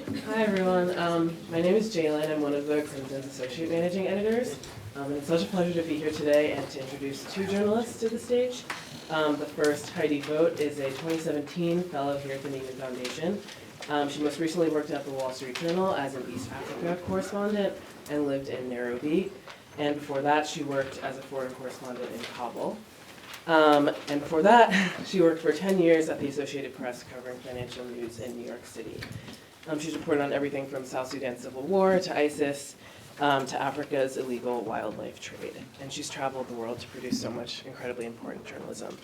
Hi everyone, my name is Jalen. I'm one of the Crimson's Associate Managing Editors. And it's such a pleasure to be here today and to introduce two journalists to the stage. The first, Heidi Vogt, is a 2017 fellow here at the Nieman Foundation. She most recently worked at the Wall Street Journal as an East Africa correspondent and lived in Nairobi. And before that, she worked as a foreign correspondent in Kabul. And before that, she worked for 10 years at the Associated Press covering financial news in New York City. She's reported on everything from South Sudan's civil war to ISIS to Africa's illegal wildlife trade. And she's traveled the world to produce so much incredibly important journalism.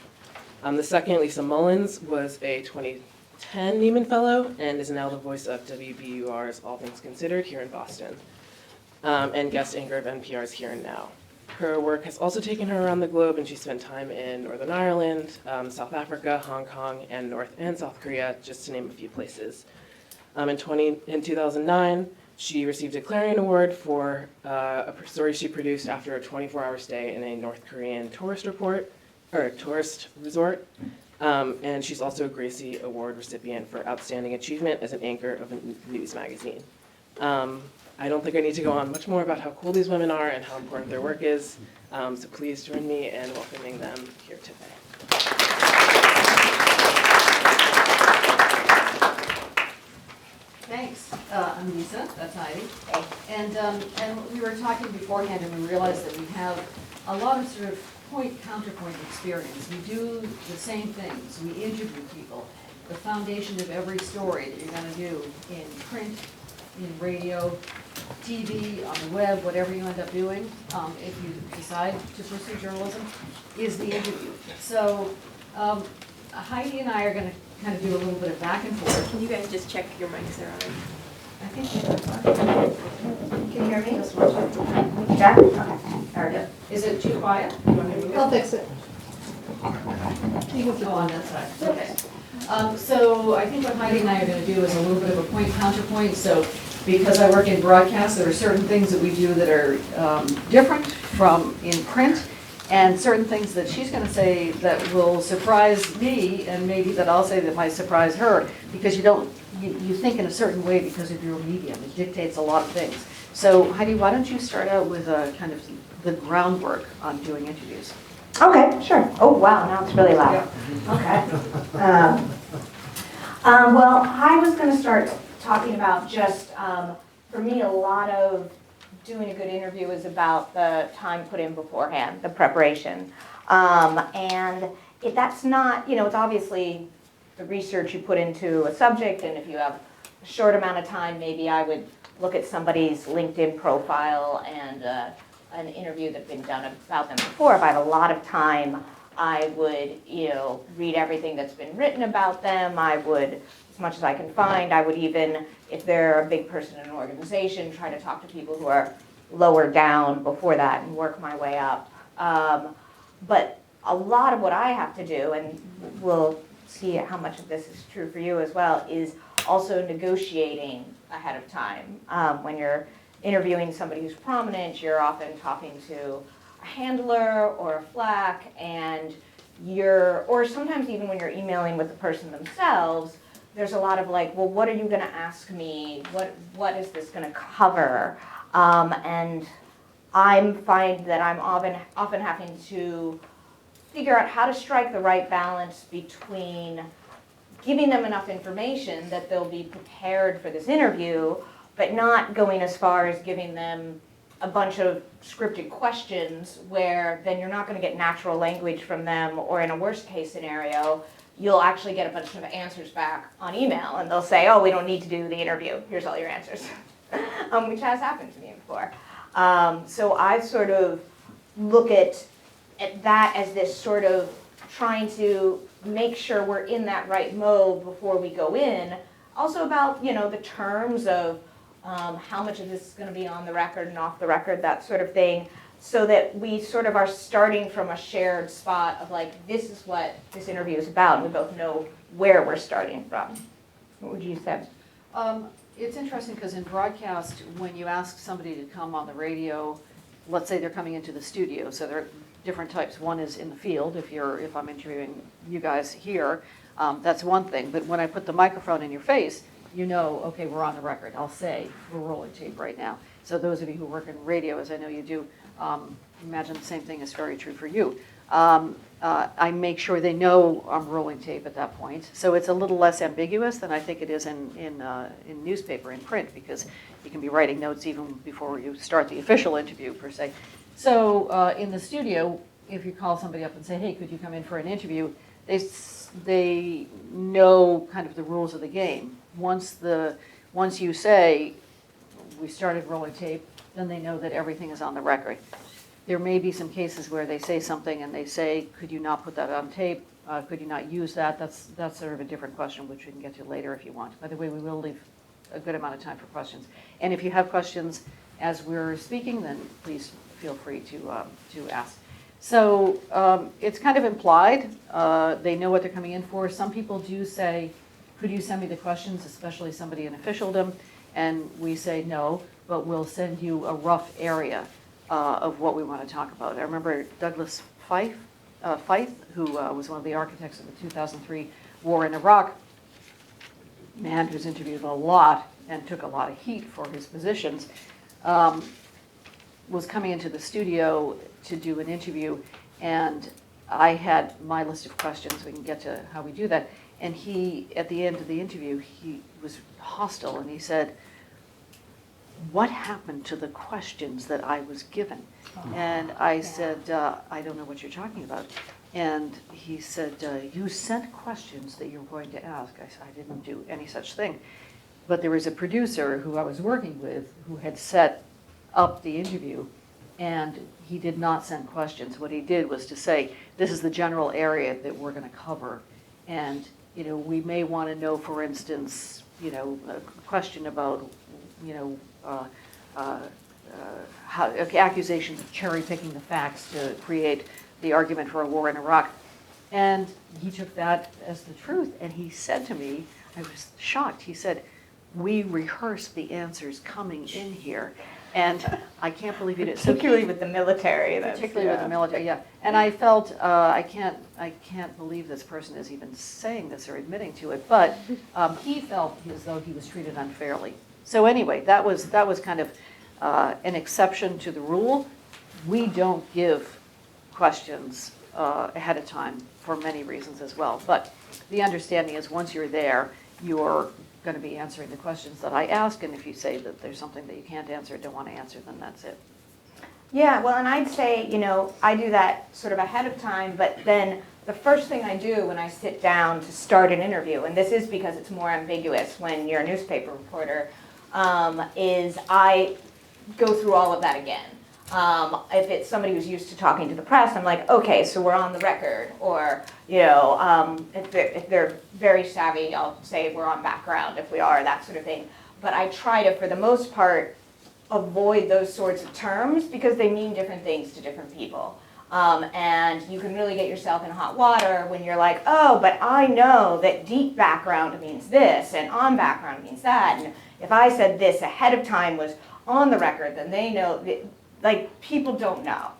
The second, Lisa Mullins, was a 2010 Nieman Fellow and is now the voice of WBUR's All Things Considered here in Boston, and guest anchor of NPR's Here and Now. Her work has also taken her around the globe, and she spent time in Northern Ireland, South Africa, Hong Kong, and North and South Korea, just to name a few places. In 2009, she received a Clarion Award for a story she produced after a 24-hour stay in a North Korean tourist resort. And she's also a Gracie Award recipient for outstanding achievement as an anchor of a news magazine. I don't think I need to go on much more about how cool these women are and how important their work is. So please join me in welcoming them here today. Thanks. I'm Lisa. That's Heidi. And we were talking beforehand, and we realized that we have a lot of sort of point-counterpoint experience. We do the same things. We interview people. The foundation of every story that you're going to do in print, in radio, TV, on the web, whatever you end up doing, if you decide to pursue journalism, is the interview. So Heidi and I are going to kind of do a little bit of back and forth. Can you guys just check your mics are on? I think can you hear me? Yeah? Okay. There we go. Is it too quiet? You want me to move? I'll fix it. You can go on that side. Okay. So I think what Heidi and I are going to do is a little bit of a point-counterpoint. So because I work in broadcast, there are certain things that we do that are different from in print, and certain things that she's going to say that will surprise me, and maybe that I'll say that might surprise her, because you think in a certain way because of your medium. It dictates a lot of things. So Heidi, why don't you start out with kind of the groundwork on doing interviews? Okay, sure. Oh, wow, now it's really loud. Yeah. Okay. Well, I was going to start talking about just, for me, a lot of doing a good interview is about the time put in beforehand, the preparation. And if that's not, it's obviously the research you put into a subject, and if you have a short amount of time, maybe I would look at somebody's LinkedIn profile and an interview that's been done about them before. If I have a lot of time, I would, read everything that's been written about them. I would, as much as I can find, I would even, if they're a big person in an organization, try to talk to people who are lower down before that and work my way up. But a lot of what I have to do, and we'll see how much of this is true for you as well, is also negotiating ahead of time. When you're interviewing somebody who's prominent, you're often talking to a handler or a flack, and or sometimes even when you're emailing with the person themselves, there's a lot of like, well, what are you going to ask me? What is this going to cover? And I find that I'm often having to figure out how to strike the right balance between giving them enough information that they'll be prepared for this interview, but not going as far as giving them a bunch of scripted questions where then you're not going to get natural language from them, or in a worst case scenario, you'll actually get a bunch of answers back on email, and they'll say, oh, we don't need to do the interview. Here's all your answers, which has happened to me before. So I sort of look at that as this sort of trying to make sure we're in that right mode before we go in. Also about, the terms of how much of this is going to be on the record and off the record, that sort of thing, so that we sort of are starting from a shared spot of like, this is what this interview is about, and we both know where we're starting from. What would you say? It's interesting because in broadcast, when you ask somebody to come on the radio, let's say they're coming into the studio, so there are different types. One is in the field, if I'm interviewing you guys here, that's one thing. But when I put the microphone in your face, you know, okay, we're on the record. I'll say we're rolling tape right now. So those of you who work in radio, as I know you do, imagine the same thing is very true for you. I make sure they know I'm rolling tape at that point. So it's a little less ambiguous than I think it is in newspaper, in print, because you can be writing notes even before you start the official interview, per se. So in the studio, if you call somebody up and say, hey, could you come in for an interview, they know kind of the rules of the game. Once you say, we started rolling tape, then they know that everything is on the record. There may be some cases where they say something and they say, could you not put that on tape? Could you not use that? That's sort of a different question, which we can get to later if you want. By the way, we will leave a good amount of time for questions. And if you have questions as we're speaking, then please feel free to ask. So it's kind of implied. They know what they're coming in for. Some people do say, could you send me the questions, especially somebody in officialdom? And we say no, but we'll send you a rough area of what we want to talk about. I remember Douglas Feith, who was one of the architects of the 2003 war in Iraq, man who's interviewed a lot and took a lot of heat for his positions, was coming into the studio to do an interview, and I had my list of questions. We can get to how we do that. And he, at the end of the interview, he was hostile, and he said, what happened to the questions that I was given? And I said, I don't know what you're talking about. And he said, you sent questions that you were going to ask. I said, I didn't do any such thing. But there was a producer who I was working with who had set up the interview, and he did not send questions. What he did was to say, this is the general area that we're going to cover. And we may want to know, for instance, a question about, accusations of cherry picking the facts to create the argument for a war in Iraq. And he took that as the truth. And he said to me, I was shocked. He said, we rehearsed the answers coming in here. And I can't believe it. Particularly with the military. Particularly with the military, yeah. And I felt, I can't believe this person is even saying this or admitting to it. But he felt as though he was treated unfairly. So anyway, that was kind of an exception to the rule. We don't give questions ahead of time for many reasons as well. But the understanding is once you're there, you're going to be answering the questions that I ask, and if you say that there's something that you can't answer, don't want to answer, then that's it. Yeah, well, and I'd say, I do that sort of ahead of time, but then the first thing I do when I sit down to start an interview, and this is because it's more ambiguous when you're a newspaper reporter, is I go through all of that again. If it's somebody who's used to talking to the press, I'm like, okay, so we're on the record. Or, if they're very savvy, I'll say we're on background if we are, that sort of thing. But I try to, for the most part, avoid those sorts of terms because they mean different things to different people. And you can really get yourself in hot water when you're like, oh, but I know that deep background means this and on background means that. And if I said this ahead of time was on the record, then they know. Like, people don't know.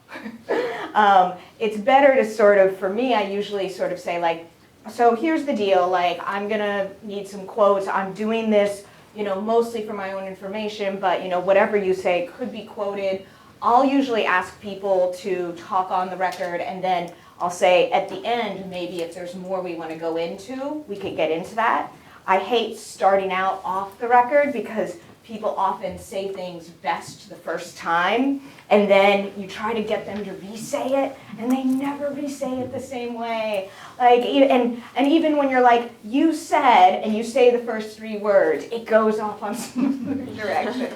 It's better to sort of, for me, I usually sort of say, like, so here's the deal, like, I'm gonna need some quotes, I'm doing this, mostly for my own information, but, whatever you say could be quoted. I'll usually ask people to talk on the record, and then I'll say at the end, maybe if there's more we wanna go into, we could get into that. I hate starting out off the record because people often say things best the first time, and then you try to get them to re-say it, and they never re-say it the same way. Like, and even when you're like, you said, and you say the first 3 words, it goes off on some other direction.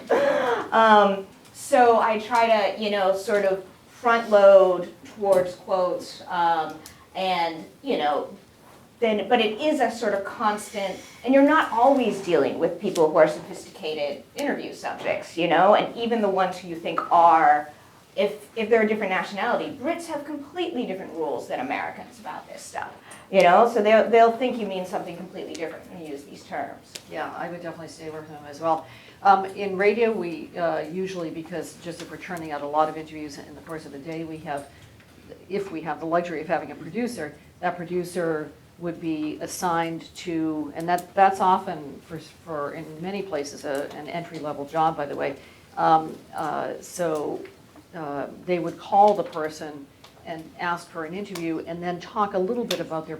So I try to, sort of front load towards quotes, and, then, but it is a sort of constant, and you're not always dealing with people who are sophisticated interview subjects, and even the ones who you think are, if they're a different nationality, Brits have completely different rules than Americans about this stuff, so they'll think you mean something completely different when you use these terms. Yeah, I would definitely stay away from them as well. In radio, we usually, because just if we're churning out a lot of interviews in the course of the day, if we have the luxury of having a producer, that producer would be assigned to, and that's often for in many places an entry-level job, by the way. They would call the person and ask for an interview, and then talk a little bit about their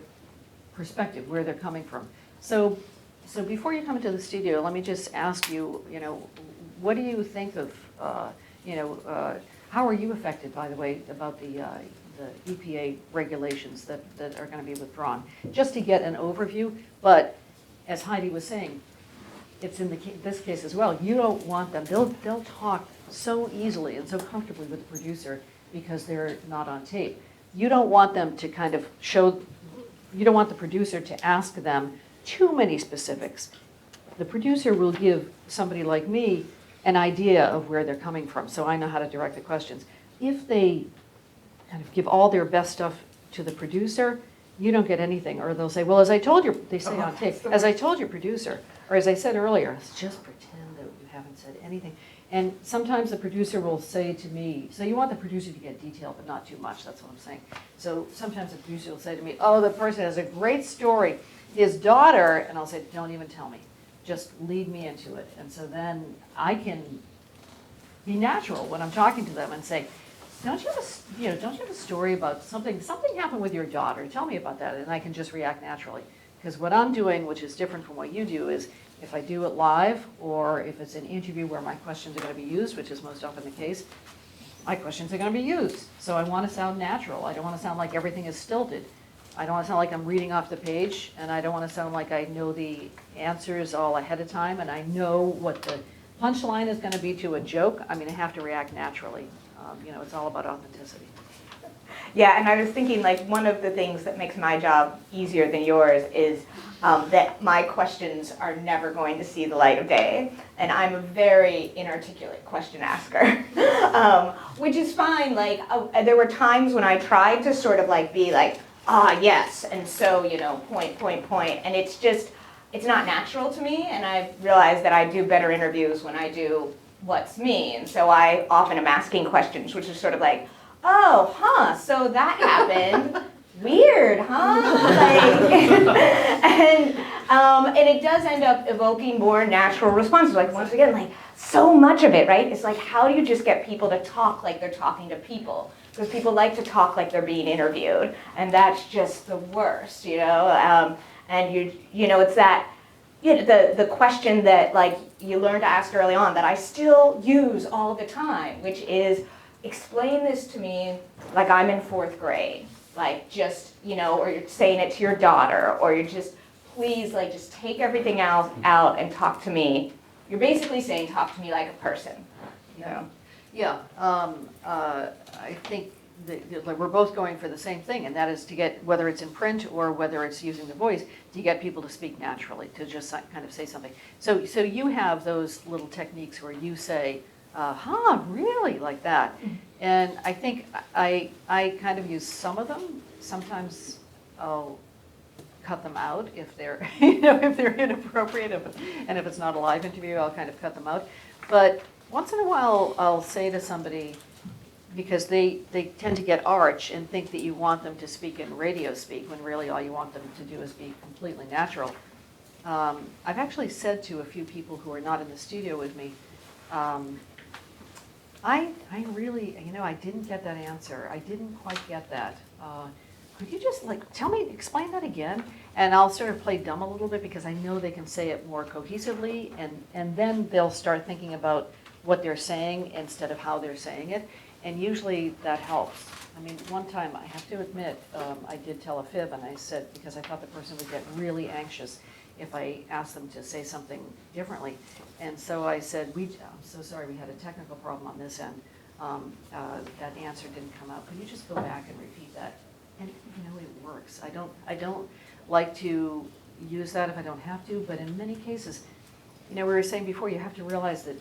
perspective, where they're coming from. So before you come into the studio, let me just ask you, what do you think of, how are you affected, by the way, about the EPA regulations that are going to be withdrawn? Just to get an overview, but as Heidi was saying, it's in this case as well. You don't want them, they'll talk so easily and so comfortably with the producer because they're not on tape. You don't want them to kind of you don't want the producer to ask them too many specifics. The producer will give somebody like me an idea of where they're coming from, so I know how to direct the questions. If they kind of give all their best stuff to the producer, you don't get anything. Or they'll say, well, as I told you, they say on tape, as I told your producer, or as I said earlier, just pretend that you haven't said anything. And sometimes the producer will say to me, so you want the producer to get detailed, but not too much, that's what I'm saying. So sometimes the producer will say to me, oh, the person has a great story. His daughter, and I'll say, don't even tell me. Just lead me into it. And so then I can be natural when I'm talking to them and say, don't you have a story about something happened with your daughter? Tell me about that. And I can just react naturally. Because what I'm doing, which is different from what you do, is if I do it live, or if it's an interview where my questions are going to be used, which is most often the case, my questions are going to be used. So I want to sound natural. I don't want to sound like everything is stilted. I don't want to sound like I'm reading off the page, and I don't want to sound like I know the answers all ahead of time, and I know what the punchline is going to be to a joke. I mean, I have to react naturally. It's all about authenticity. Yeah, and I was thinking, like, one of the things that makes my job easier than yours is that my questions are never going to see the light of day. And I'm a very inarticulate question asker, which is fine. Like, there were times when I tried to sort of like be like, yes, and so, point. And it's not natural to me. And I realized that I do better interviews when I do what's me. And so I often am asking questions, which is sort of like, so that happened. Weird, huh? And it does end up evoking more natural responses. Like, once again, like, so much of it, right? It's like, how do you just get people to talk like they're talking to people? Because people like to talk like they're being interviewed, and that's just the worst, and it's that, the question that, like, you learn to ask early on that I still use all the time, which is, explain this to me like I'm in 4th grade. Like, just, or you're saying it to your daughter, or you're just, please, like, just take everything out and talk to me. You're basically saying, talk to me like a person. Yeah, I think that we're both going for the same thing, and that is to get, whether it's in print or whether it's using the voice, to get people to speak naturally, to just kind of say something. So you have those little techniques where you say, really, like that. And I think I kind of use some of them. Sometimes I'll cut them out if they're, if they're inappropriate, and if it's not a live interview, I'll kind of cut them out. But once in a while, I'll say to somebody, because they tend to get arch and think that you want them to speak in radio speak, when really all you want them to do is be completely natural. I've actually said to a few people who are not in the studio with me, I really, I didn't get that answer. I didn't quite get that. Could you just explain that again? And I'll sort of play dumb a little bit because I know they can say it more cohesively, and then they'll start thinking about what they're saying instead of how they're saying it. And usually that helps. I mean, one time, I have to admit, I did tell a fib, and I said, because I thought the person would get really anxious if I asked them to say something differently. And so I said, I'm so sorry, we had a technical problem on this end. That answer didn't come out. Could you just go back and repeat that? And it works. I don't like to use that if I don't have to, but in many cases, we were saying before, you have to realize that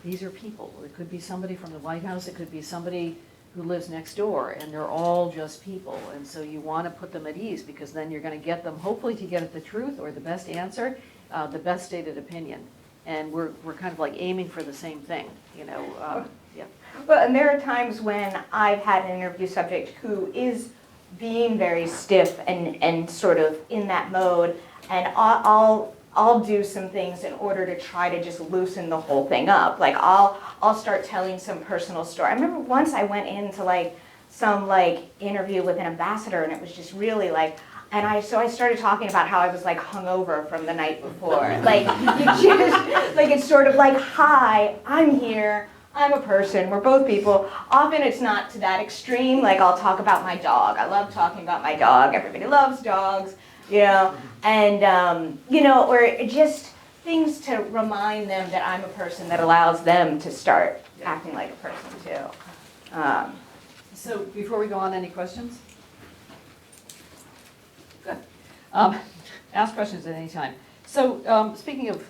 these are people. It could be somebody from the White House, it could be somebody who lives next door, and they're all just people. And so you want to put them at ease, because then you're going to get them, hopefully, to get at the truth or the best answer, the best stated opinion. And we're kind of like aiming for the same thing, Yeah. Well, and there are times when I've had an interview subject who is being very stiff and sort of in that mode, and I'll do some things in order to try to just loosen the whole thing up. Like I'll start telling some personal story. I remember once I went into like some like interview with an ambassador, and it was just really like, so I started talking about how I was like hungover from the night before. Like you just, like it's sort of like, hi, I'm here. I'm a person, we're both people. Often it's not to that extreme, like I'll talk about my dog. I love talking about my dog, everybody loves dogs, you know, and, you know, or just things to remind them that I'm a person that allows them to start acting like a person too. So before we go on, any questions? Good. Ask questions at any time. So speaking of,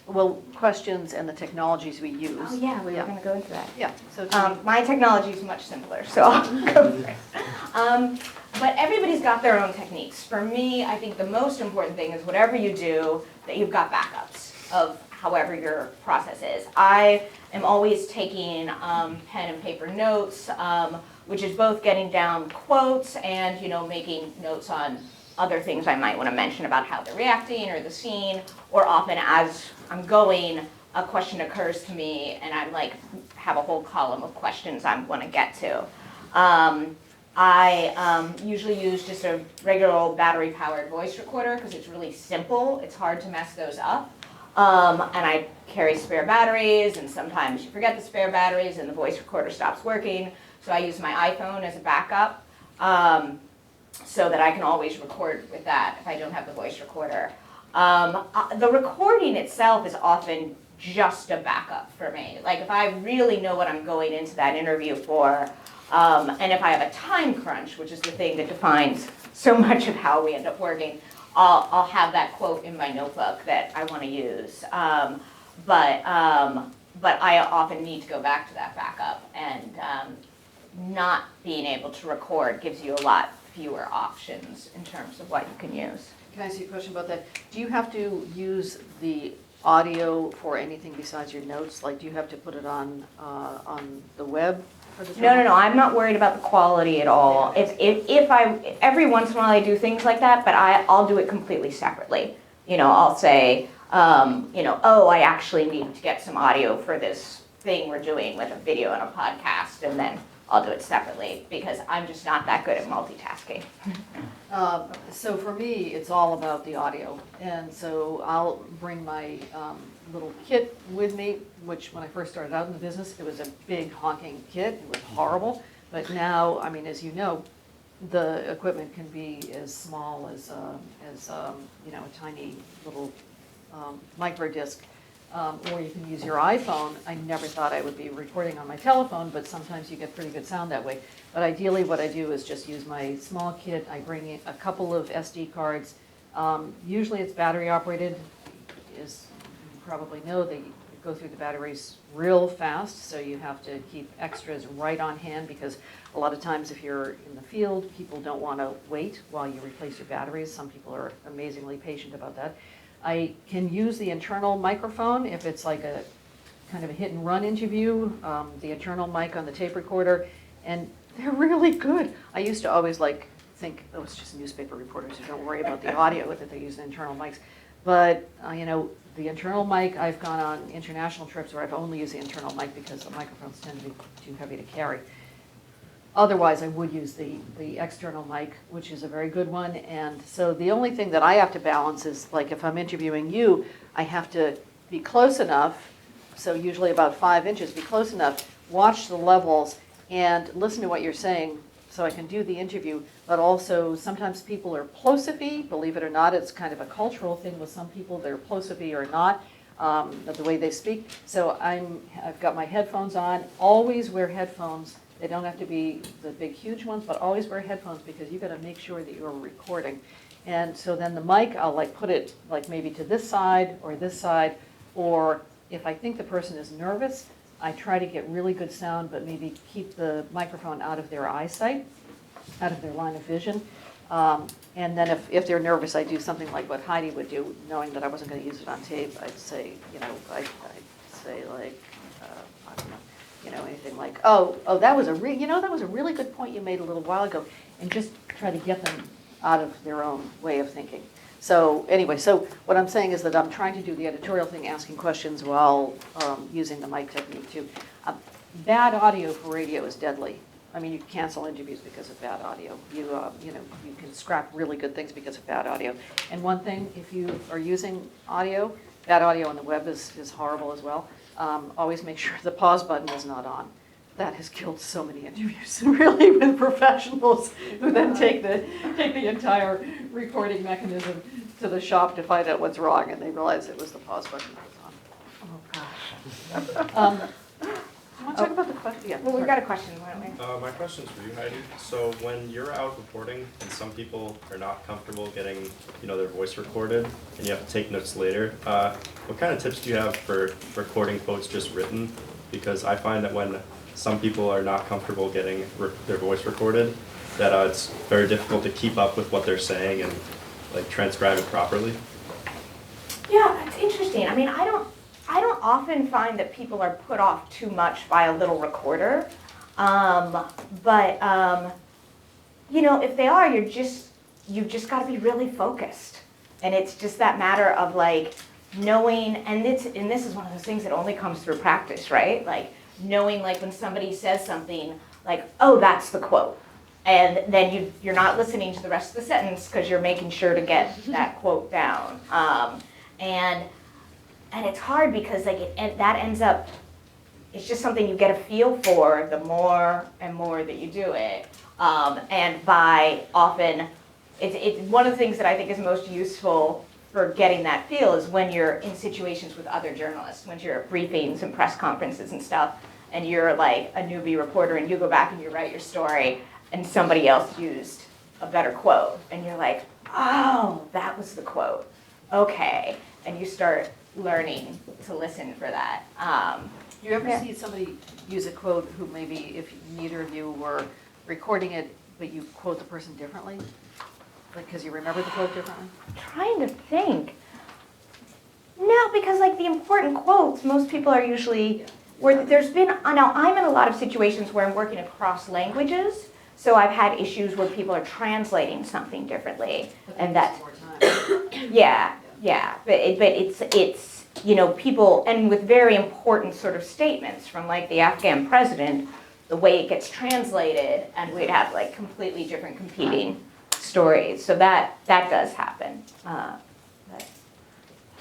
well, questions and the technologies we use. Oh yeah, we were going to go into that. Yeah. So My technology is much simpler, so I'll go first. But everybody's got their own techniques. For me, I think the most important thing is whatever you do, that you've got backups of however your process is. I am always taking pen and paper notes, which is both getting down quotes and, you know, making notes on other things I might want to mention about how they're reacting or the scene, or often as I'm going, a question occurs to me and I'm like, have a whole column of questions I want to get to. I usually use just a regular old battery-powered voice recorder because it's really simple. It's hard to mess those up. And I carry spare batteries, and sometimes you forget the spare batteries and the voice recorder stops working. So I use my iPhone as a backup so that I can always record with that if I don't have the voice recorder. The recording itself is often just a backup for me. Like if I really know what I'm going into that interview for, and if I have a time crunch, which is the thing that defines so much of how we end up working, I'll have that quote in my notebook that I want to use. But I often need to go back to that backup, and not being able to record gives you a lot fewer options in terms of what you can use. can I ask you a question about that? Do you have to use the audio for anything besides your notes? Like, do you have to put it on the web? No, I'm not worried about the quality at all. If I, every once in a while I do things like that, but I'll do it completely separately. You know, I'll say, oh, I actually need to get some audio for this thing we're doing with a video and a podcast, and then I'll do it separately because I'm just not that good at multitasking. So for me, it's all about the audio. And so I'll bring my little kit with me, which when I first started out in the business, it was a big honking kit. It was horrible. But now, I mean, as you know, the equipment can be as small as a tiny little micro disc. Or you can use your iPhone. I never thought I would be recording on my telephone, but sometimes you get pretty good sound that way. But ideally what I do is just use my small kit. I bring in a couple of SD cards. Usually it's battery operated. As you probably know, they go through the batteries real fast, so you have to keep extras right on hand because a lot of times if you're in the field, people don't want to wait while you replace your batteries. Some people are amazingly patient about that. I can use the internal microphone if it's like a kind of a hit and run interview, the internal mic on the tape recorder, and they're really good. I used to always think, oh, it's just newspaper reporters who don't worry about the audio that they use the internal mics. But, the internal mic, I've gone on international trips where I've only used the internal mic because the microphones tend to be too heavy to carry. Otherwise, I would use the external mic, which is a very good one. And so the only thing that I have to balance is, like, if I'm interviewing you, I have to be close enough, so usually about 5 inches, be close enough, watch the levels, and listen to what you're saying so I can do the interview. But also, sometimes people are plosive-y. Believe it or not, it's kind of a cultural thing with some people. They're plosive-y or not, the way they speak. So I've got my headphones on. Always wear headphones. They don't have to be the big, huge ones, but always wear headphones because you've got to make sure that you're recording. And so then the mic, I'll put it maybe to this side, or if I think the person is nervous, I try to get really good sound, but maybe keep the microphone out of their eyesight, out of their line of vision. And then if they're nervous, I do something like what Heidi would do, knowing that I wasn't going to use it on tape. I'd say, I don't know, anything like, oh, that was that was a really good point you made a little while ago, and just try to get them out of their own way of thinking. So anyway, so what I'm saying is that I'm trying to do the editorial thing, asking questions while using the mic technique too. Bad audio for radio is deadly. I mean, you can cancel interviews because of bad audio. You can scrap really good things because of bad audio. And one thing, if you are using audio, bad audio on the web is horrible as well. Always make sure the pause button is not on. That has killed so many interviews, really, with professionals who then take the entire recording mechanism to the shop to find out what's wrong, and they realize it was the pause button that was on. Oh, gosh. You want to talk about the question? Yeah. Well, we've got a question, why don't we? My question's for you, Heidi. So when you're out reporting and some people are not comfortable getting, their voice recorded and you have to take notes later, what kind of tips do you have for recording quotes just written? Because I find that when some people are not comfortable getting their voice recorded, that it's very difficult to keep up with what they're saying and transcribe it properly. Yeah, it's interesting. I mean, I don't often find that people are put off too much by a little recorder. If they are, you've just got to be really focused. And it's just that matter of knowing, and this is one of those things that only comes through practice, right? Knowing when somebody says something oh, that's the quote. And then you're not listening to the rest of the sentence because you're making sure to get that quote down. And it's hard because that ends up, it's just something you get a feel for the more and more that you do it. And by often, it's one of the things that I think is most useful for getting that feel is when you're in situations with other journalists, when you're at briefings and press conferences and stuff, and you're a newbie reporter and you go back and you write your story and somebody else used a better quote. And you're like, oh, that was the quote. Okay. And you start learning to listen for that. Do you ever see somebody use a quote who maybe, if neither of you were recording it, but you quote the person differently? Because you remember the quote differently? I'm trying to think. No, because the important quotes, most people are usually, where there's been, now I'm in a lot of situations where I'm working across languages, so I've had issues where people are translating something differently. And that's more time. Yeah, but it's people, and with very important sort of statements from the Afghan president, the way it gets translated, and we'd have completely different competing stories. So that does happen. Can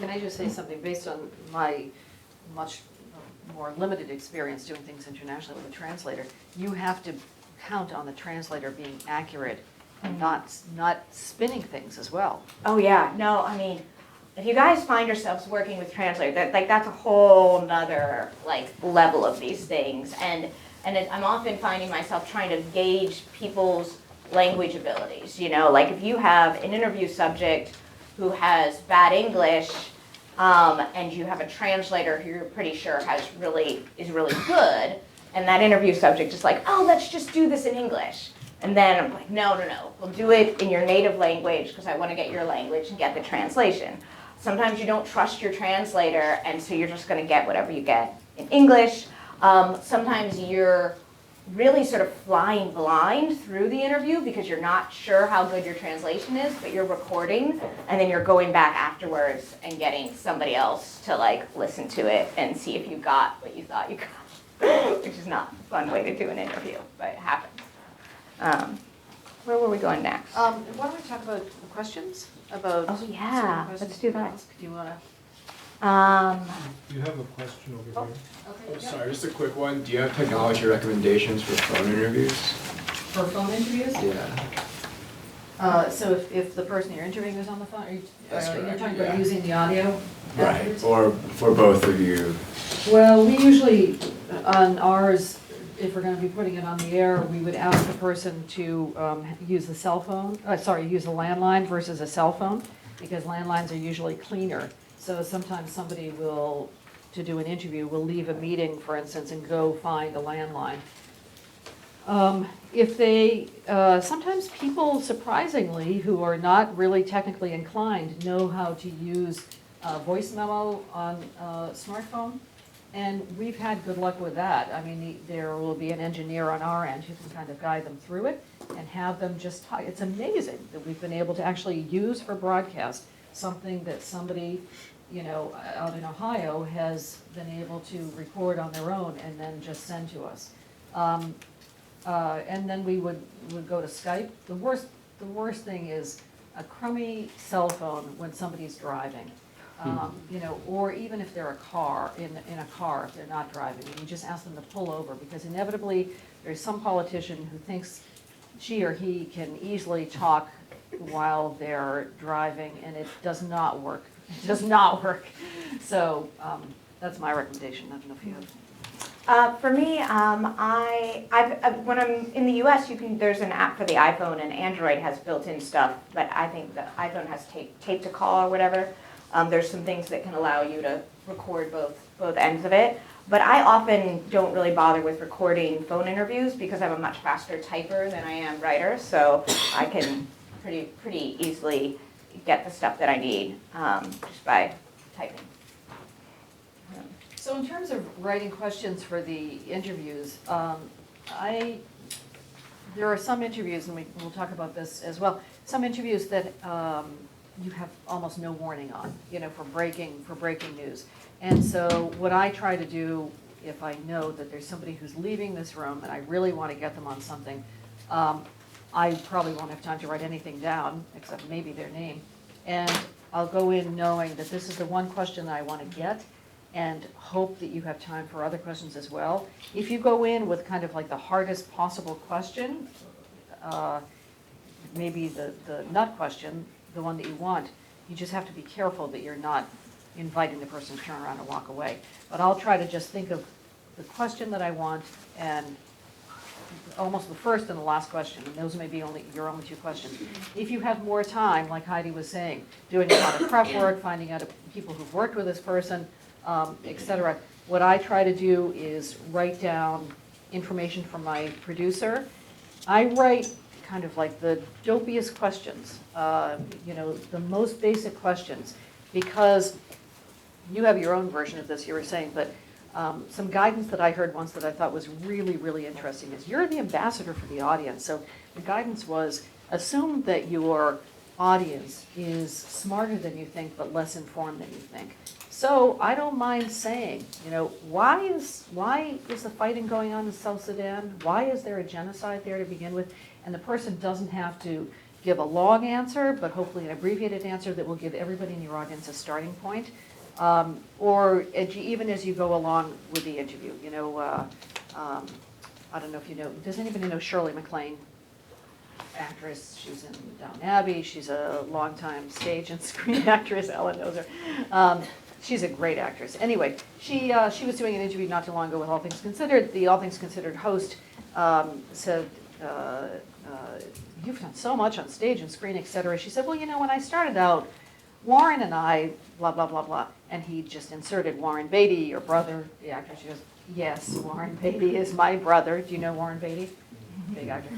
I just say something based on my much more limited experience doing things internationally with a translator? You have to count on the translator being accurate and not spinning things as well. Oh yeah, no, I mean, if you guys find yourselves working with translators, that's a whole nother level of these things, and I'm often finding myself trying to gauge people's language abilities. If you have an interview subject who has bad English, and you have a translator who you're pretty sure is really good, and that interview subject is oh, let's just do this in English. And then I'm no, we'll do it in your native language because I want to get your language and get the translation. Sometimes you don't trust your translator, and so you're just going to get whatever you get in English. Sometimes you're really sort of flying blind through the interview because you're not sure how good your translation is, but you're recording, and then you're going back afterwards and getting somebody else to listen to it and see if you got what you thought you got, which is not a fun way to do an interview, but it happens. Where were we going next? Why don't we talk about the questions? About Oh, yeah, questions let's do that. Do you want to? You have a question over here. Okay. Oh, sorry, just a quick one. Do you have technology recommendations for phone interviews? For phone interviews? Yeah. So if the person you're interviewing is on the phone, That's you're correct, talking about yeah. using the audio? Right, afterwards? or for both of you. Well, we usually, on ours, if we're going to be putting it on the air, we would ask the person to use the cell phone, use the landline versus a cell phone, because landlines are usually cleaner. So sometimes somebody will, to do an interview, will leave a meeting, for instance, and go find a landline. If they, sometimes people, surprisingly, who are not really technically inclined, know how to use voice memo on a smartphone. And we've had good luck with that. I mean, there will be an engineer on our end who can kind of guide them through it and have them just talk. It's amazing that we've been able to actually use for broadcast something that somebody, you know, out in Ohio has been able to record on their own and then just send to us. And then we would go to Skype. The worst thing is a crummy cell phone when somebody's driving. You know, or even if they're in a car, if they're not driving, and you just ask them to pull over, because inevitably there's some politician who thinks she or he can easily talk while they're driving, and it does not work. It does not work. So that's my recommendation. I don't know if you have. For me, when I'm in the U.S., there's an app for the iPhone, and Android has built-in stuff, but I think the iPhone has tape to call or whatever. There's some things that can allow you to record both ends of it. But I often don't really bother with recording phone interviews because I'm a much faster typer than I am writer, so I can pretty easily get the stuff that I need just by typing. So in terms of writing questions for the interviews, there are some interviews, and we'll talk about this as well, some interviews that you have almost no warning on, you know, for breaking news. And so what I try to do, if I know that there's somebody who's leaving this room and I really want to get them on something, I probably won't have time to write anything down, except maybe their name. And I'll go in knowing that this is the one question that I want to get, and hope that you have time for other questions as well. If you go in with kind of like the hardest possible question, maybe the nut question, the one that you want, you just have to be careful that you're not inviting the person to turn around and walk away. But I'll try to just think of the question that I want, and almost the first and the last question, and those may be your only two questions. If you have more time, like Heidi was saying, doing a lot of prep work, finding out people who've worked with this person, etc. What I try to do is write down information from my producer. I write kind of like the dopiest questions, you know, the most basic questions, because you have your own version of this, you were saying, but some guidance that I heard once that I thought was really, really interesting is you're the ambassador for the audience. So the guidance was, assume that your audience is smarter than you think, but less informed than you think. So I don't mind saying, you know, why is the fighting going on in South Sudan? Why is there a genocide there to begin with? And the person doesn't have to give a long answer, but hopefully an abbreviated answer that will give everybody in your audience a starting point. Or even as you go along with the interview, you know, I don't know if you know, does anybody know Shirley MacLaine? Actress, she's in Downton Abbey, she's a longtime stage and screen actress, Ellen knows her. She's a great actress. Anyway, she was doing an interview not too long ago with All Things Considered. The All Things Considered host said, you've done so much on stage and screen, etc. She said, well, you know, when I started out, Warren and I, blah, blah, blah, blah. And he just inserted Warren Beatty, your brother, the actor. She goes, yes, Warren Beatty is my brother. Do you know Warren Beatty? Big actor,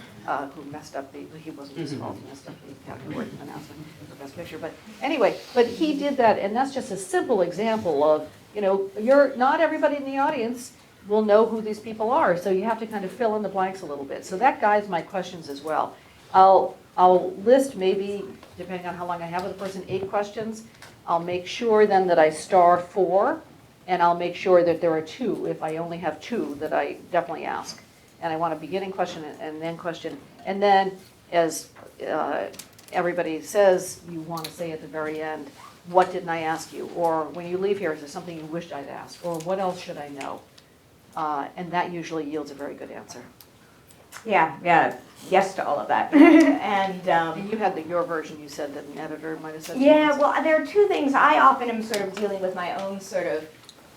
who messed up he wasn't his fault, he messed up the Academy Award announcement for Best Picture. But anyway, but he did that, and that's just a simple example of, you know, not everybody in the audience will know who these people are, so you have to kind of fill in the blanks a little bit. So that guides my questions as well. I'll list maybe, depending on how long I have with the person, 8 questions. I'll make sure then that I star 4, and I'll make sure that there are 2, if I only have 2, that I definitely ask. And I want a beginning question and then question. And then, as everybody says, you want to say at the very end, what didn't I ask you? Or when you leave here, is there something you wished I'd asked? Or what else should I know? And that usually yields a very good answer. Yeah, yes to all of that. And you had your version, you said that an editor might have said. Yeah, well, there are 2 things. I often am sort of dealing with my own sort of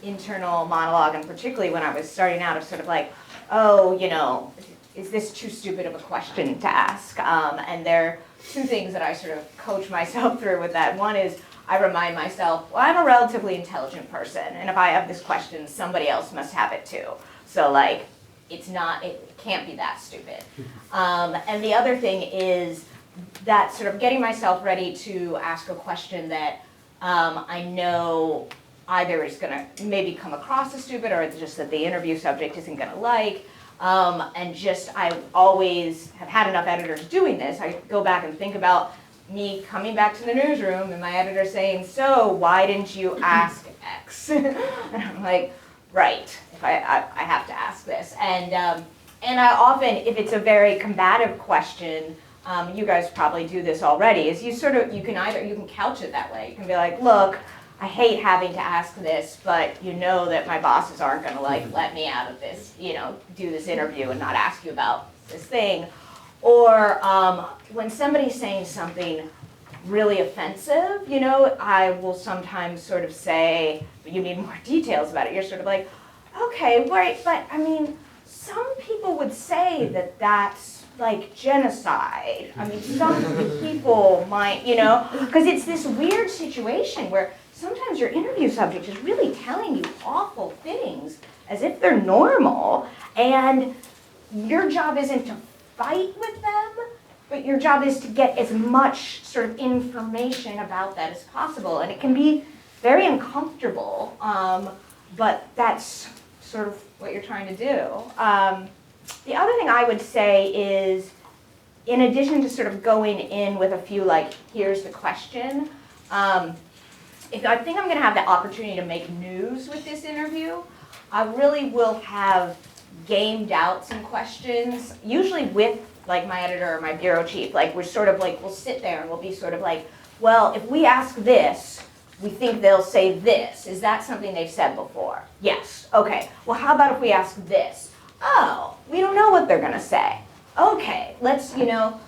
internal monologue, and particularly when I was starting out, of sort of like, oh, you know, is this too stupid of a question to ask? And there are 2 things that I sort of coach myself through with that. One is I remind myself, well, I'm a relatively intelligent person, and if I have this question, somebody else must have it too. So like, it can't be that stupid. And the other thing is that sort of getting myself ready to ask a question that I know either it's gonna maybe come across as stupid, or it's just that the interview subject isn't gonna like. And just, I always have had enough editors doing this. I go back and think about me coming back to the newsroom and my editor saying, so why didn't you ask X? And I'm like, right, if I have to ask this. And I often, if it's a very combative question, you guys probably do this already, is you can couch it that way. You can be like, look, I hate having to ask this, but you know that my bosses aren't gonna let me out of this, do this interview and not ask you about this thing. Or when somebody's saying something really offensive, I will sometimes sort of say, you need more details about it. You're sort of like, okay, right, but I mean, some people would say that that's like genocide. I mean, some people might, because it's this weird situation where sometimes your interview subject is really telling you awful things as if they're normal, and your job isn't to fight with them, but your job is to get as much sort of information about that as possible. And it can be very uncomfortable, but that's sort of what you're trying to do. The other thing I would say is, in addition to sort of going in with a few like, here's the question, if I think I'm gonna have the opportunity to make news with this interview, I really will have gamed out some questions, usually with like my editor or my bureau chief. Like we're sort of like, we'll sit there and we'll be sort of like, well, if we ask this, we think they'll say this. Is that something they've said before? Yes. Okay. Well, how about if we ask this? Oh, we don't know what they're gonna say. Okay, let's,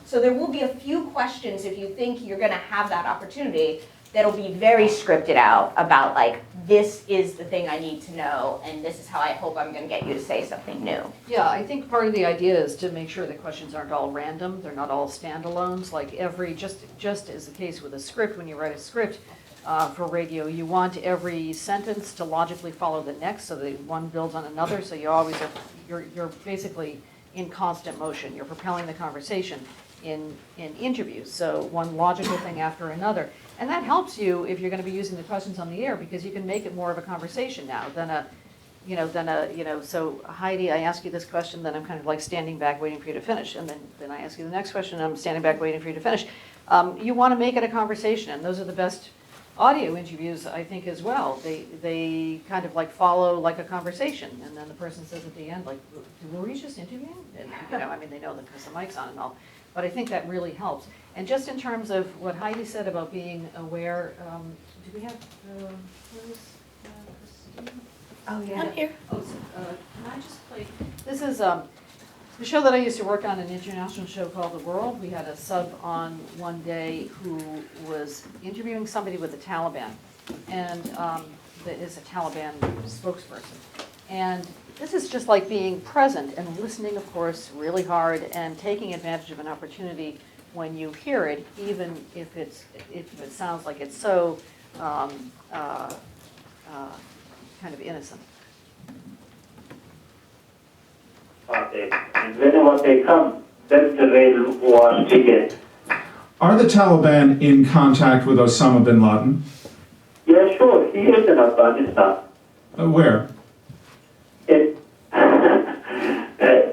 so there will be a few questions if you think you're gonna have that opportunity that'll be very scripted out about like, this is the thing I need to know, and this is how I hope I'm gonna get you to say something new. Yeah, I think part of the idea is to make sure the questions aren't all random, they're not all standalones, like just as the case with a script, when you write a script for radio, you want every sentence to logically follow the next, so that one builds on another, so you always are, you're basically in constant motion, you're propelling the conversation in interviews, so one logical thing after another. And that helps you if you're going to be using the questions on the air, because you can make it more of a conversation now than so Heidi, I ask you this question, then I'm kind of like standing back waiting for you to finish, and then I ask you the next question, and I'm standing back waiting for you to finish. You want to make it a conversation, and those are the best audio interviews, I think, as well. They kind of like follow like a conversation, and then the person says at the end, like, were we just interviewing? And, I mean, they know that because the mic's on and all. But I think that really helps. And just in terms of what Heidi said about being aware, do we have, Christine? Oh, yeah. I'm here. Oh, so, can I just play, this is the show that I used to work on, an international show called The World. We had a sub on one day who was interviewing somebody with the Taliban, and that is a Taliban spokesperson. And this is just like being present and listening, of course, really hard, and taking advantage of an opportunity when you hear it, even if it sounds like it's so kind of innocent. And whenever they come, then the real war begins. Are the Taliban in contact with Osama bin Laden? Yeah, sure, he is in Afghanistan. Where?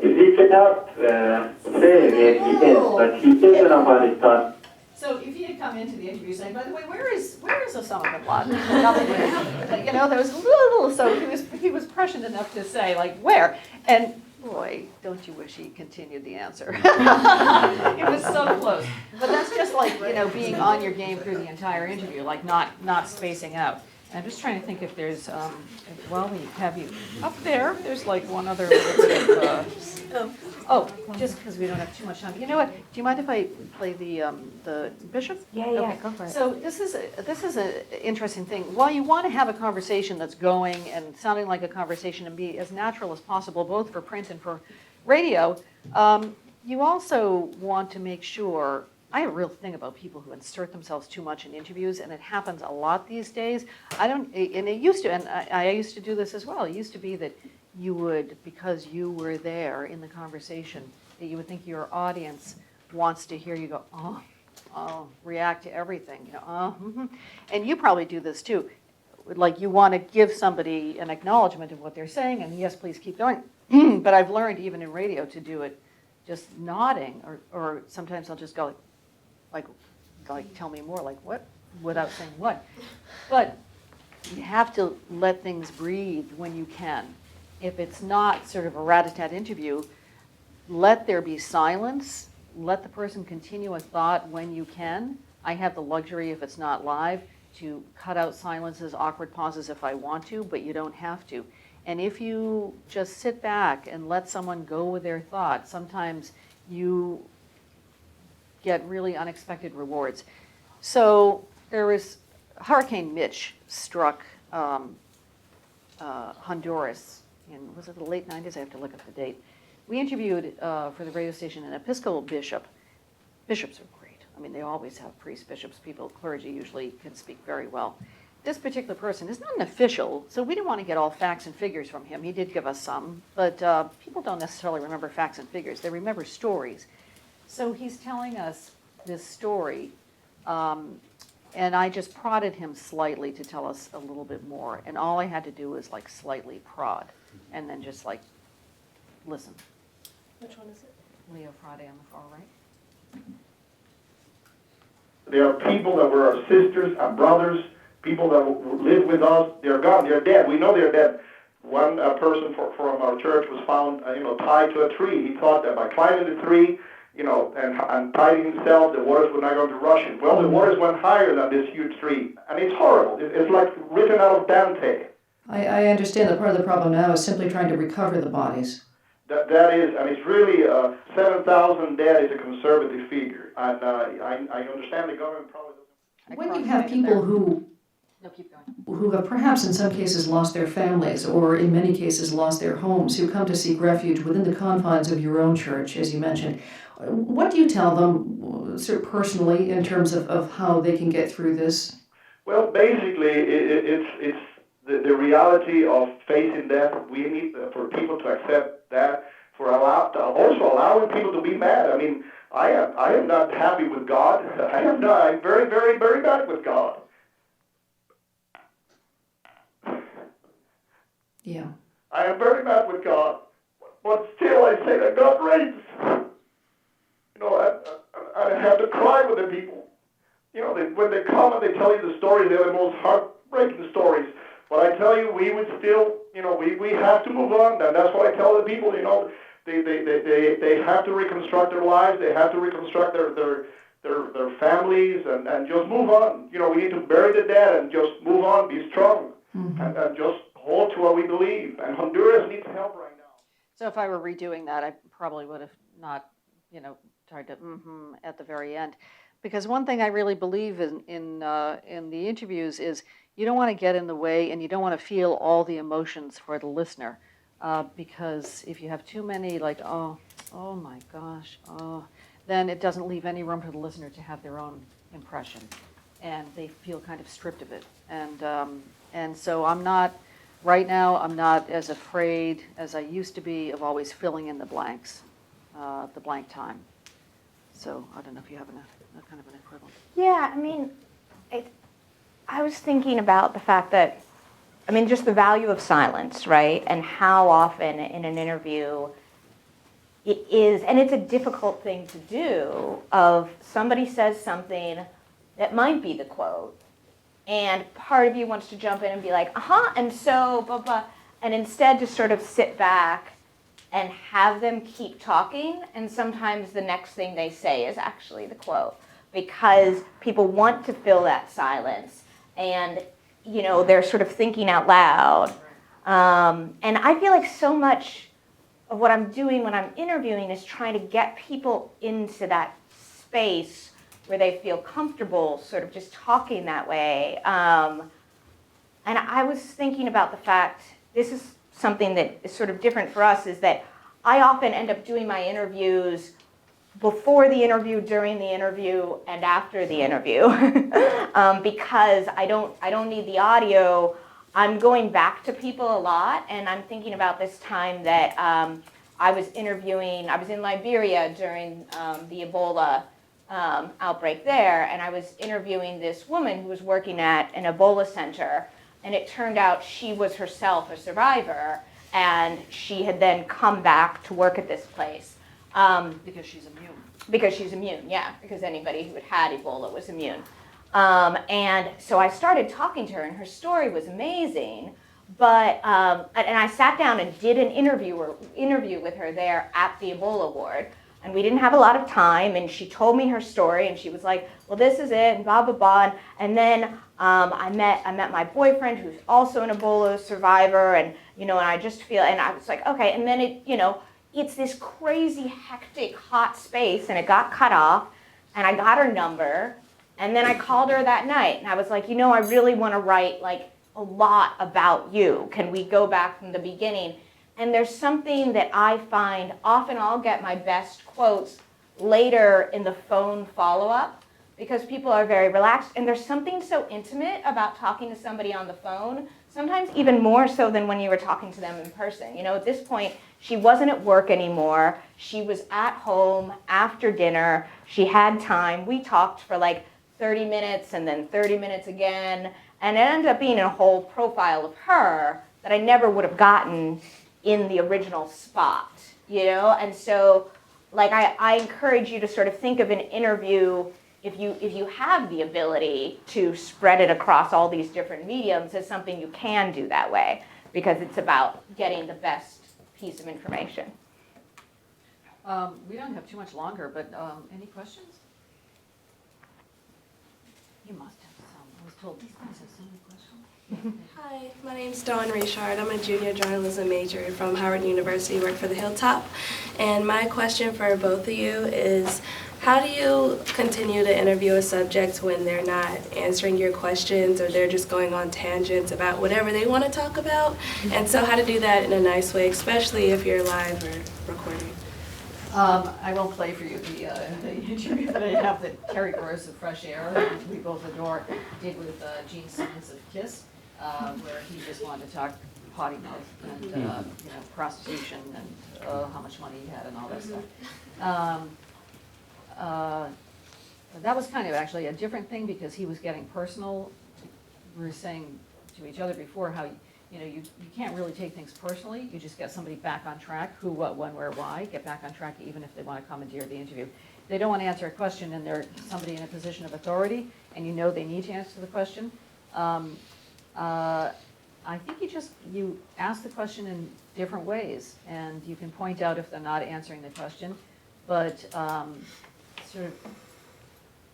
We cannot say where he is, but he is in Afghanistan. So if he had come into the interview saying, by the way, where is Osama bin Laden? Nothing would happen. There was a little, so he was prescient enough to say, like, where? And boy, don't you wish he continued the answer. It was so close. But that's just like, being on your game through the entire interview, like not spacing out. I'm just trying to think if there's, well, we have you up there. There's like one other little bit of, just because we don't have too much time. You know what? Do you mind if I play the bishop? Yeah, Okay. go for it. So this is an interesting thing. While you want to have a conversation that's going and sounding like a conversation and be as natural as possible, both for print and for radio, you also want to make sure. I have a real thing about people who insert themselves too much in interviews, and it happens a lot these days. And it used to, and I used to do this as well. It used to be that you would, because you were there in the conversation, that you would think your audience wants to hear you go, oh, react to everything, And you probably do this too. like you want to give somebody an acknowledgement of what they're saying, and yes, please keep going. But I've learned even in radio to do it just nodding, or sometimes I'll just go like tell me more, like what, without saying what. But you have to let things breathe when you can. If it's not sort of a rat-a-tat interview, let there be silence. Let the person continue a thought when you can. I have the luxury, if it's not live, to cut out silences, awkward pauses if I want to, but you don't have to. And if you just sit back and let someone go with their thought, sometimes you get really unexpected rewards. So there was Hurricane Mitch struck Honduras in, was it the late 90s? I have to look up the date. We interviewed for the radio station an Episcopal bishop. Bishops are great. I mean, they always have priests, bishops, people, clergy usually can speak very well. This particular person is not an official, so we didn't want to get all facts and figures from him. He did give us some, but people don't necessarily remember facts and figures. They remember stories. So he's telling us this story, and I just prodded him slightly to tell us a little bit more. And all I had to do was like slightly prod, and then just like listen. Which one is it? Leo Friday on the far right. There are people that were our sisters, our brothers, people that lived with us. They're gone. They're dead. We know they're dead. One person from our church was found, tied to a tree. He thought that by climbing the tree, and tied himself, the waters were not going to rush him. Well, the waters went higher than this huge tree, and it's horrible. It's like written out of Dante. I understand that part of the problem now is simply trying to recover the bodies. That is, and it's really 7,000 dead is a conservative figure, and I understand the government probably doesn't. When you have people who have perhaps in some cases lost their families, or in many cases lost their homes, who come to seek refuge within the confines of your own church, as you mentioned, what do you tell them sort of personally in terms of how they can get through this? Well, basically, it's the reality of facing death. We need for people to accept that, also allowing people to be mad. I mean, I am not happy with God. I'm very, very, very mad with God. Yeah. I am very mad with God, but still I say that God reigns. I have to cry with the people. When they come and they tell you the stories, they're the most heartbreaking stories. But I tell you, we would still, we have to move on, and that's what I tell the people. They have to reconstruct their lives. They have to reconstruct their families, and just move on. We need to bury the dead and just move on, be strong, and just hold to what we believe. And Honduras needs help right now. So if I were redoing that, I probably would have not, tried to at the very end. Because one thing I really believe in the interviews is you don't want to get in the way, and you don't want to feel all the emotions for the listener. Because if you have too many, like, oh my gosh, then it doesn't leave any room for the listener to have their own impression. And they feel kind of stripped of it. And so right now, I'm not as afraid as I used to be of always filling in the blanks, the blank time. So I don't know if you have a kind of an equivalent. Yeah, I mean, I was thinking about the fact that, just the value of silence, right? And how often in an interview it is, and it's a difficult thing to do, of somebody says something that might be the quote, and part of you wants to jump in and be like, and so, blah, blah, and instead just sort of sit back and have them keep talking, and sometimes the next thing they say is actually the quote, because people want to fill that silence, and they're sort of thinking out loud. And I feel like so much of what I'm doing when I'm interviewing is trying to get people into that space where they feel comfortable sort of just talking that way. And I was thinking about the fact, this is something that is sort of different for us, is that I often end up doing my interviews before the interview, during the interview, and after the interview, because I don't need the audio. I'm going back to people a lot, and I'm thinking about this time that I was in Liberia during the Ebola outbreak there, and I was interviewing this woman who was working at an Ebola center, and it turned out she was herself a survivor, and she had then come back to work at this place. Because she's immune. Because she's immune, yeah, because anybody who had had Ebola was immune. And so I started talking to her, and her story was amazing. But and I sat down and did an interview with her there at the Ebola ward, and we didn't have a lot of time. And she told me her story, and she was like, "Well, this is it," and blah blah blah. And then I met my boyfriend, who's also an Ebola survivor, and and I just feel, and I was like, okay. And then it's this crazy, hectic, hot space, and it got cut off, and I got her number, and then I called her that night, and I was like, I really want to write like a lot about you. Can we go back from the beginning? And there's something that I find, often I'll get my best quotes later in the phone follow-up, because people are very relaxed, and there's something so intimate about talking to somebody on the phone, sometimes even more so than when you were talking to them in person. At this point, she wasn't at work anymore. She was at home after dinner. She had time. We talked for like 30 minutes and then 30 minutes again, and it ended up being a whole profile of her that I never would have gotten in the original spot, And so, like, I encourage you to sort of think of an interview, if you have the ability to spread it across all these different mediums, as something you can do that way, because it's about getting the best piece of information. We don't have too much longer, but any questions? You must have some. I was told these guys have so many questions. Hi, my name's Don Rashard. I'm a junior journalism major from Howard University, work for the Hilltop. And my question for both of you is, how do you continue to interview a subject when they're not answering your questions, or they're just going on tangents about whatever they want to talk about? And so how to do that in a nice way, especially if you're live or recording? I won't play for you the interview that I have that Terry Gross of Fresh Air, who we both adore, did with Gene Simmons of KISS, where he just wanted to talk potty mouth and prostitution and how much money he had and all that stuff. That was kind of actually a different thing, because he was getting personal. We were saying to each other before how you can't really take things personally. You just get somebody back on track, who, what, when, where, why, get back on track even if they want to commandeer the interview. If they don't want to answer a question and they're somebody in a position of authority and they need to answer the question, I think you ask the question in different ways, and you can point out if they're not answering the question, but sort of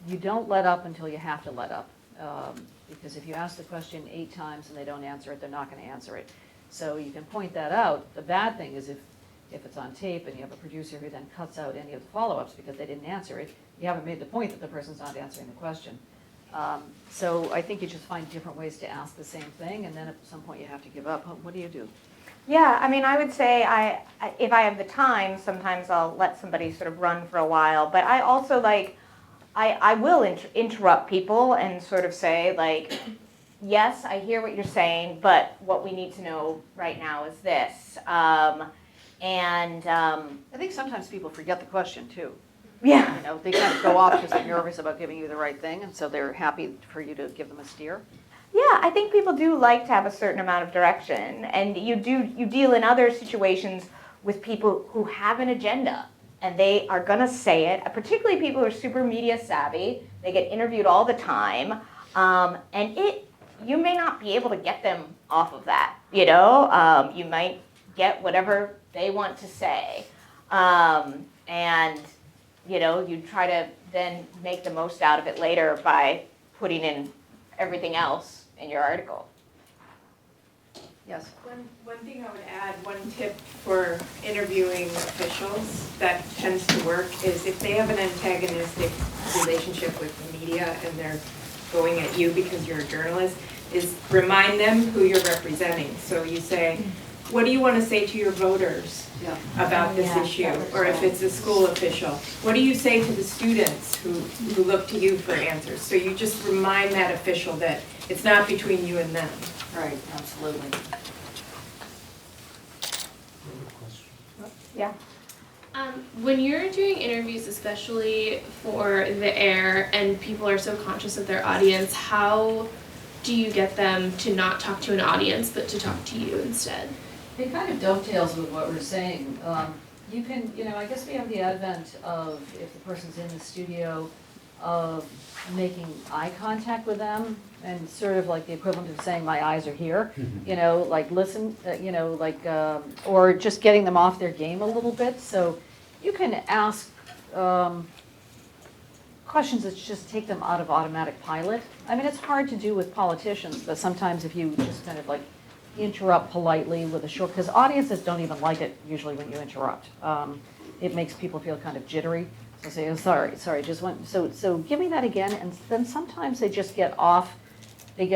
you don't let up until you have to let up. Because if you ask the question 8 times and they don't answer it, they're not going to answer it. So you can point that out. The bad thing is if it's on tape and you have a producer who then cuts out any of the follow-ups because they didn't answer it, you haven't made the point that the person's not answering the question. So I think you just find different ways to ask the same thing, and then at some point you have to give up. What do you do? Yeah, I mean, I would say if I have the time, sometimes I'll let somebody sort of run for a while. But I also I will interrupt people and sort of say, like, yes, I hear what you're saying, but what we need to know right now is this. I think sometimes people forget the question too. Yeah. They kind of go off because they're nervous about giving you the right thing, and so they're happy for you to give them a steer. Yeah, I think people do like to have a certain amount of direction, and you deal in other situations with people who have an agenda, and they are going to say it, particularly people who are super media savvy. They get interviewed all the time, and you may not be able to get them off of that, you might get whatever they want to say, and you try to then make the most out of it later by putting in everything else in your article. Yes. One thing I would add, one tip for interviewing officials that tends to work is if they have an antagonistic relationship with the media and they're going at you because you're a journalist, is remind them who you're representing. So you say, what do you want to say to your voters about this issue? Or if it's a school official, what do you say to the students who look to you for answers? So you just remind that official that it's not between you and them. Right, absolutely. Yeah. When you're doing interviews, especially for the air, and people are so conscious of their audience, how do you get them to not talk to an audience, but to talk to you instead? It kind of dovetails with what we're saying. You can, I guess we have the advent of, if the person's in the studio, of making eye contact with them, and sort of like the equivalent of saying, my eyes are here, like listen, or just getting them off their game a little bit. So you can ask questions that just take them out of automatic pilot. I mean, it's hard to do with politicians, but sometimes if you just kind of like interrupt politely with a short, because audiences don't even like it usually when you interrupt. It makes people feel kind of jittery. So say, oh, sorry, just went, so give me that again, and then sometimes they just get off, the,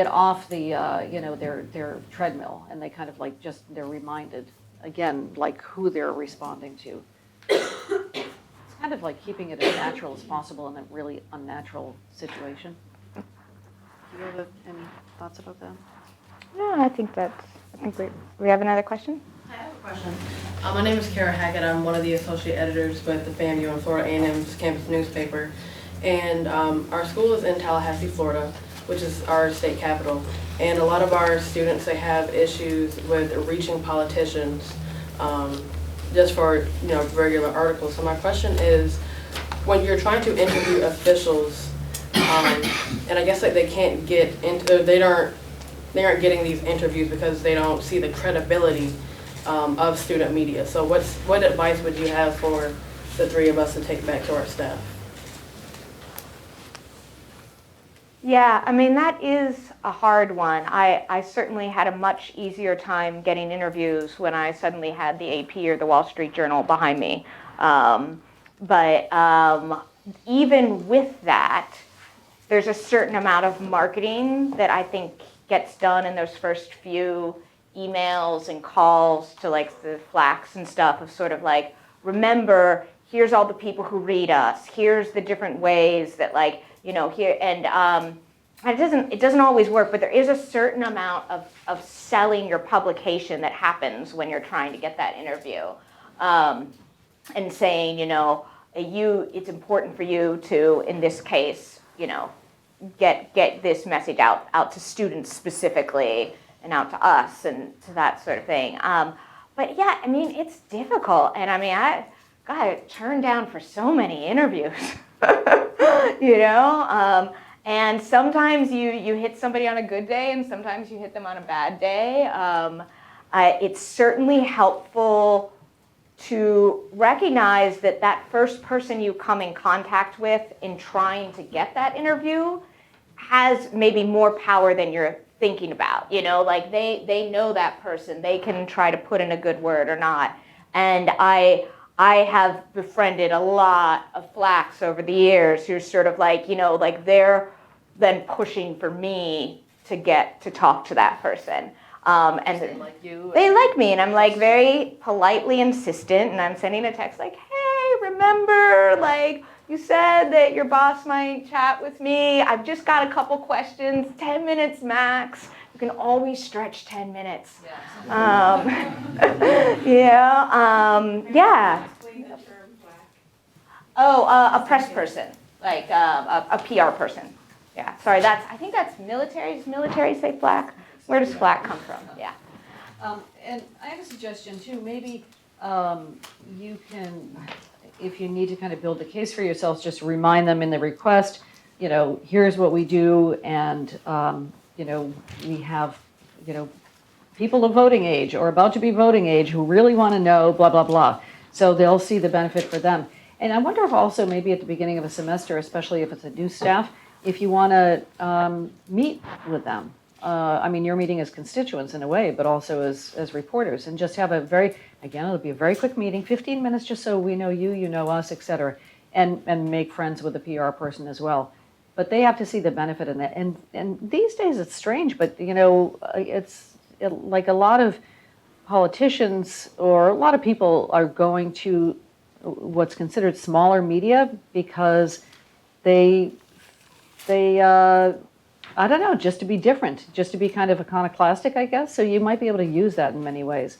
their treadmill, and they kind of like they're reminded, again, like who they're responding to. It's kind of like keeping it as natural as possible in a really unnatural situation. Do you have any thoughts about that? No, I think we have another question? I have a question. My name is Kara Hackett. I'm one of the associate editors with the FAMU and Florida A&M's campus newspaper. And our school is in Tallahassee, Florida, which is our state capital. And a lot of our students, they have issues with reaching politicians just for regular articles. So my question is, when you're trying to interview officials, and I guess like they can't get into, they aren't getting these interviews because they don't see the credibility of student media. So what advice would you have for the three of us to take back to our staff? Yeah, I mean, that is a hard one. I certainly had a much easier time getting interviews when I suddenly had the AP or the Wall Street Journal behind me. But even with that, there's a certain amount of marketing that I think gets done in those first few emails and calls to like the flacks and stuff of sort of like, remember, here's all the people who read us, here's the different ways that like, here, and it doesn't always work, but there is a certain amount of selling your publication that happens when you're trying to get that interview. And saying, it's important for you to, in this case, get this message out to students specifically and out to us and to that sort of thing. But yeah, I mean, it's difficult. And I mean, I got turned down for so many interviews, and sometimes you hit somebody on a good day and sometimes you hit them on a bad day. It's certainly helpful to recognize that first person you come in contact with in trying to get that interview has maybe more power than you're thinking about. Like they know that person. They can try to put in a good word or not. And I have befriended a lot of flacks over the years who are sort of like, like they're then pushing for me to get to talk to that person. And They like you. They like me, and I'm like very politely insistent, and I'm sending a text like, hey, remember, like you said that your boss might chat with me. I've just got a couple questions, 10 minutes max. You can always stretch 10 minutes. Yeah. Oh, a press person, like a PR person. Yeah, sorry, I think that's military. Does military say flack? Where does flack come from? Yeah. And I have a suggestion too. Maybe you can, if you need to kind of build a case for yourselves, just remind them in the request, here's what we do, and we have, people of voting age or about to be voting age who really want to know blah, blah, blah. So they'll see the benefit for them. And I wonder if also maybe at the beginning of a semester, especially if it's a new staff, if you want to meet with them. I mean, you're meeting as constituents in a way, but also as reporters, and just have it'll be a very quick meeting, 15 minutes just so we know you know us, et cetera, and make friends with the PR person as well. But they have to see the benefit in that. And these days it's strange, but like a lot of politicians or a lot of people are going to what's considered smaller media because they I don't know, just to be different, just to be kind of iconoclastic, I guess. So you might be able to use that in many ways.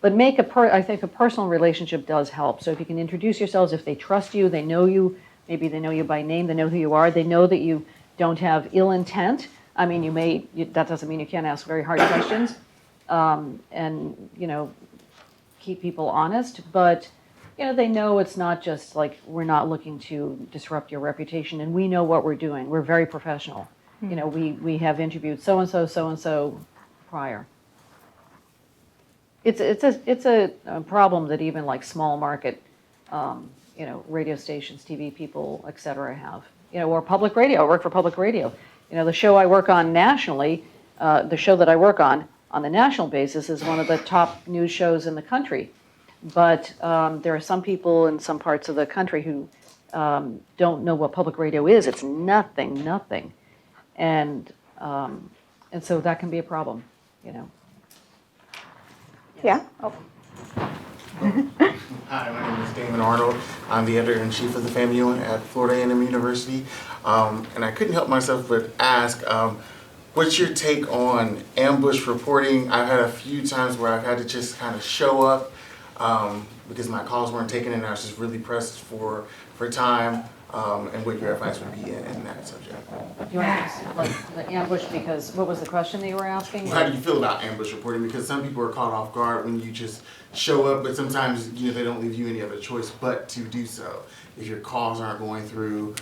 But I think a personal relationship does help. So if you can introduce yourselves, if they trust you, they know you, maybe they know you by name, they know who you are, they know that you don't have ill intent, I mean, that doesn't mean you can't ask very hard questions, and, keep people honest, but, they know it's not just like, we're not looking to disrupt your reputation, and we know what we're doing. We're very professional. We have interviewed so-and-so prior. It's a problem that even like small market, radio stations, TV people, et cetera, have. Or public radio. I work for public radio. The show I work on nationally, the show that I work on the national basis is one of the top news shows in the country. But there are some people in some parts of the country who don't know what public radio is. It's nothing. And so that can be a problem, Yeah? Oh. Hi, my name is Damon Arnold. I'm the editor-in-chief of the FAMU at Florida A&M University. And I couldn't help myself but ask, what's your take on ambush reporting? I've had a few times where I've had to just kind of show up because my calls weren't taken and I was just really pressed for time, and what your advice would be in that subject. You want to like the ambush, because what was the question that you were asking? How do you feel about ambush reporting? Because some people are caught off guard when you just show up, but sometimes they don't leave you any other choice but to do so. If your calls aren't going through,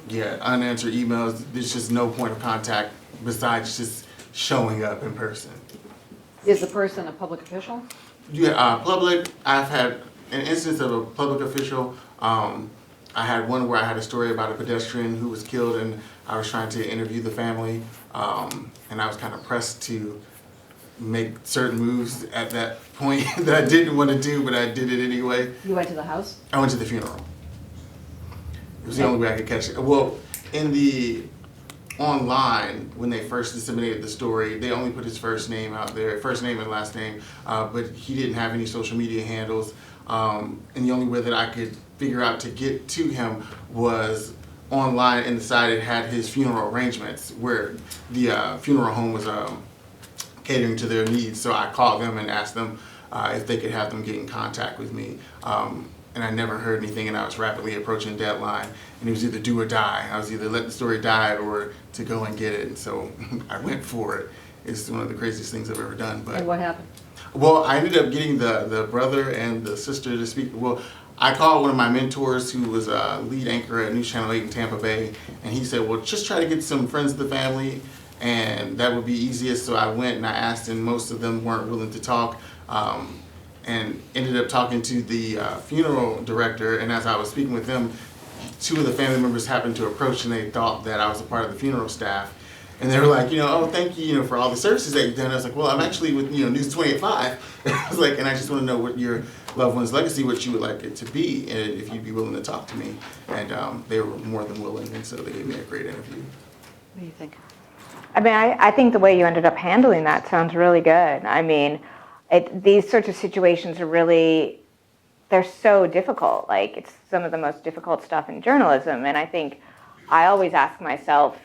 unanswered emails, there's just no point of contact besides just showing up in person. Is the person a public official? Yeah, public. I've had an instance of a public official. I had one where I had a story about a pedestrian who was killed, and I was trying to interview the family, and I was kind of pressed to make certain moves at that point that I didn't want to do, but I did it anyway. You went to the house? I went to the funeral. It was the only way I could catch it. Well, in the online, when they first disseminated the story, they only put his first name out there, first name and last name, but he didn't have any social media handles. And the only way that I could figure out to get to him was online, and the side it had his funeral arrangements where the funeral home was catering to their needs. So I called them and asked them if they could have them get in contact with me. And I never heard anything, and I was rapidly approaching deadline, and it was either do or die. I was either let the story die or to go and get it, and so I went for it. It's one of the craziest things I've ever done. But and what happened? Well, I ended up getting the brother and the sister to speak. Well, I called one of my mentors who was a lead anchor at News Channel 8 in Tampa Bay, and he said, well, just try to get some friends of the family, and that would be easiest. So I went and I asked, and most of them weren't willing to talk. And ended up talking to the funeral director, and as I was speaking with them, two of the family members happened to approach, and they thought that I was a part of the funeral staff. And they were like, oh, thank you, for all the services that you've done. I was like, well, I'm actually with, News 20 at 5. I was like, and I just want to know what your loved one's legacy, what you would like it to be, and if you'd be willing to talk to me. And they were more than willing, and so they gave me a great interview. What do you think? I mean, I think the way you ended up handling that sounds really good. I mean, these sorts of situations are really, they're so difficult. Like, it's some of the most difficult stuff in journalism. And I think I always ask myself,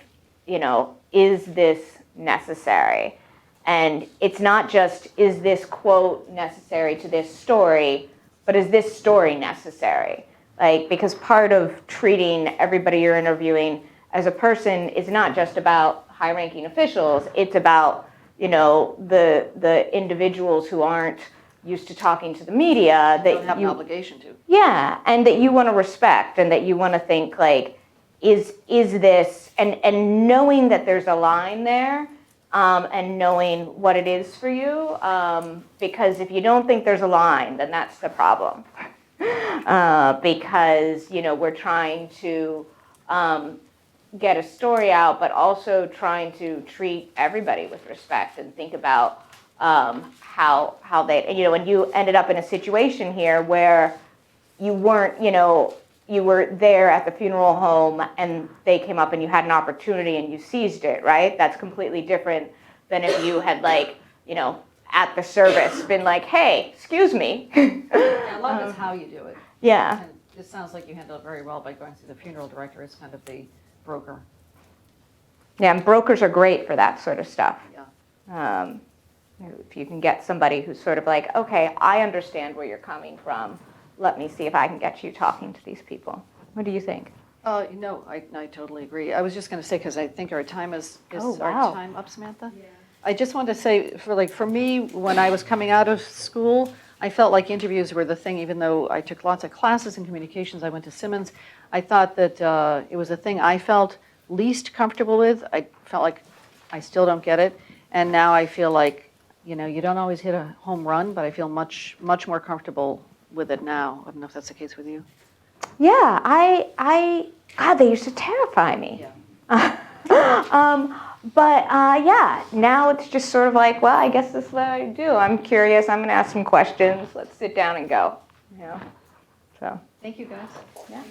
is this necessary? And it's not just, is this quote necessary to this story, but is this story necessary? Like, because part of treating everybody you're interviewing as a person is not just about high-ranking officials, it's about the individuals who aren't used to talking to the media that have an obligation to. Yeah, and that you want to respect, and that you want to think like, is this, and knowing that there's a line there, and knowing what it is for you, because if you don't think there's a line, then that's the problem. Because we're trying to get a story out, but also trying to treat everybody with respect and think about how they, and you ended up in a situation here where you weren't, you were there at the funeral home and they came up and you had an opportunity and you seized it, right? That's completely different than if you had at the service been like, hey, excuse me. Yeah, a lot of it's how you do it. Yeah. And it sounds like you handled it very well by going through the funeral director as kind of the broker. Yeah, and brokers are great for that sort of stuff. Yeah. If you can get somebody who's sort of like, okay, I understand where you're coming from. Let me see if I can get you talking to these people. What do you think? No, I totally agree. I was just going to say, because I think our time is Oh, our wow. time up, Samantha? Yeah. I just wanted to say, for me, when I was coming out of school, I felt like interviews were the thing, even though I took lots of classes in communications. I went to Simmons. I thought that it was the thing I felt least comfortable with. I felt like I still don't get it. And now I feel like, you don't always hit a home run, but I feel much more comfortable with it now. I don't know if that's the case with you. Yeah, God, they used to terrify me. Yeah. Yeah, now it's just sort of like, well, I guess this is what I do. I'm curious. I'm going to ask some questions. Let's sit down and go. So. Thank you, guys. Yeah.